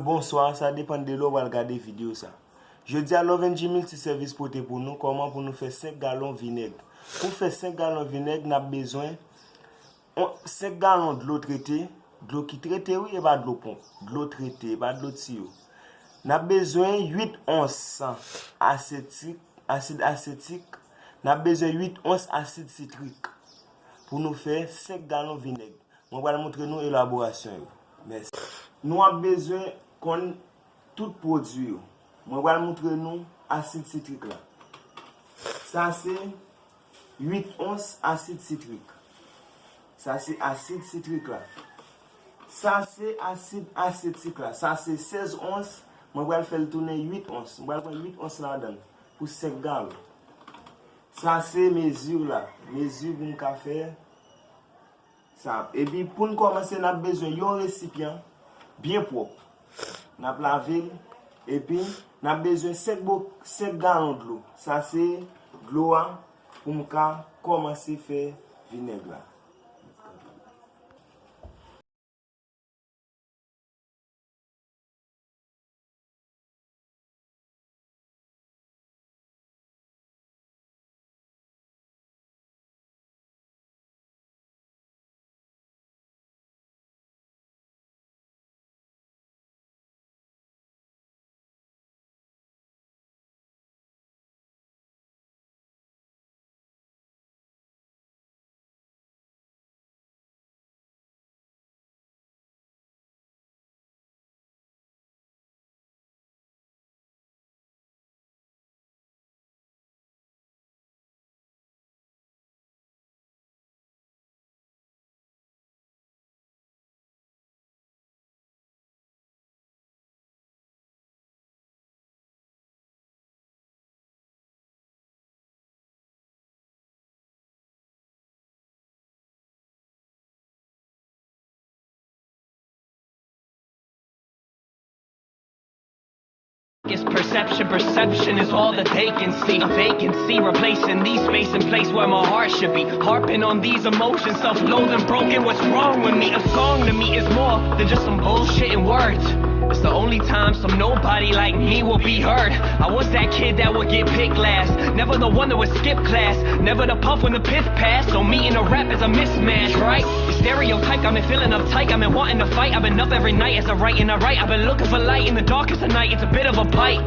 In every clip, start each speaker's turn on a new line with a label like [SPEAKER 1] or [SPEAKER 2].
[SPEAKER 1] bonsoir, ça dépend de l'eau où on regarder vidéo ça. Je dis à l'OVNJ multiservice pour nous, comment pour nous faire 5 gallons vinaigre. Pour faire 5 gallons vinaigre, on a besoin 5 gallons de l'eau traitée, de l'eau qui traitée, oui, et pas de l'eau pompe. De l'eau traitée, pas de l'eau tio. On a besoin 8 onces acide acétique. On a besoin 8 onces acide citrique pour nous faire 5 gallons de vinaigre. Je vais vous montrer nous l'élaboration. Merci. Nous avons besoin de tout produit. Je vais vous montrer nous acide citrique là. Ça c'est 8 onces acide citrique. Ça c'est acide citrique là. Ça c'est acide acétique là. Ça c'est 16 onces. Je vais faire tourner 8 onces. Je vais prendre 8 onces là-dedans pour 5 gallons. Ça c'est mesure là. Mesure pour nous faire. Ça. Et puis pour nous commencer, on a besoin d'un récipient bien propre. On a lavé. Et puis on a besoin de 5 gallons de l'eau. Ça c'est de l'eau pour nous commencer à faire vinaigre là.
[SPEAKER 2] It's perception is all that they can see. A vacancy replacing these space and place where my heart should be. Harping on these emotions, self-loathing, broken. What's wrong with me? A song to me is more than just some bullshit in words. It's the only time some nobody like me will be heard. I was that kid that would get picked last. Never the one that would skip class. Never the puff when the piff passed. So me and a rap is a mismatch, right? The stereotype, I've been feeling uptight. I've been wanting to fight. I've been up every night as I write and I write. I've been looking for light in the darkest of night. It's a bit of a bite.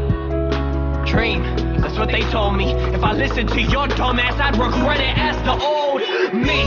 [SPEAKER 2] Dream, that's what they told me. If I listened to your dumb ass, I'd regret it as the old me.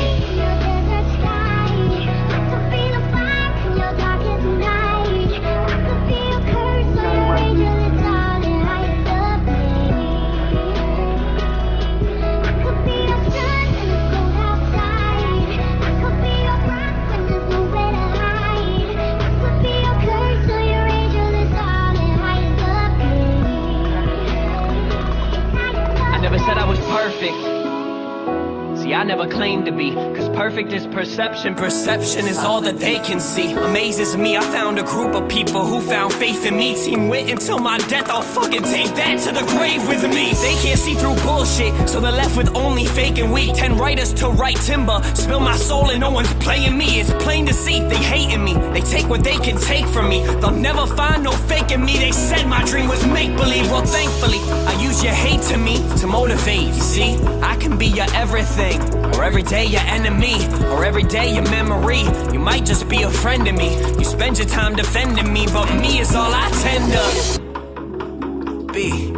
[SPEAKER 2] I never claimed to be, cause perfect is perception. Perception is all that they can see. Amazes me, I found a group of people who found faith in me. Team wit until my death, I'll fucking take that to the grave with me. They can't see through bullshit, so they're left with only fake and weak. 10 writers to write timber, spill my soul and no one's playing me. It's plain to see, they hating me. They take what they can take from me. They'll never find no fake in me. They said my dream was make-believe. Well, thankfully, I use your hate to me to motivate. You see, I can be your everything. Or every day your enemy, or every day your memory. You might just be a friend to me. You spend your time defending me, but me is all I tend to be.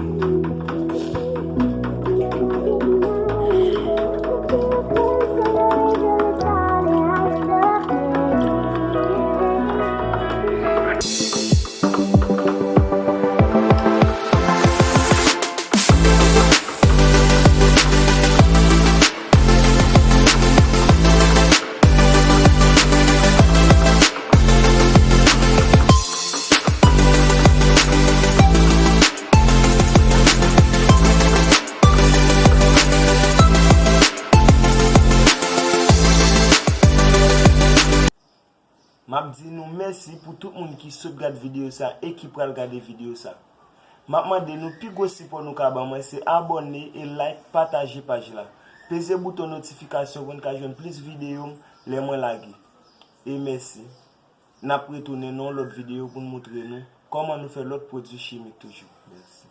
[SPEAKER 1] M'a dit nous merci pour tout le monde qui saute regarde vidéo ça et qui prend regarder vidéo ça. M'a demandé nous plus gossi pour nous moi c'est abonner et like, partager page là. Pesez bouton notification pour nous joindre plus vidéo les moins laguer. Et merci. n'a retourné dans l'autre vidéo pour nous montrer nous comment nous faire l'autre produit chimique toujours. Merci.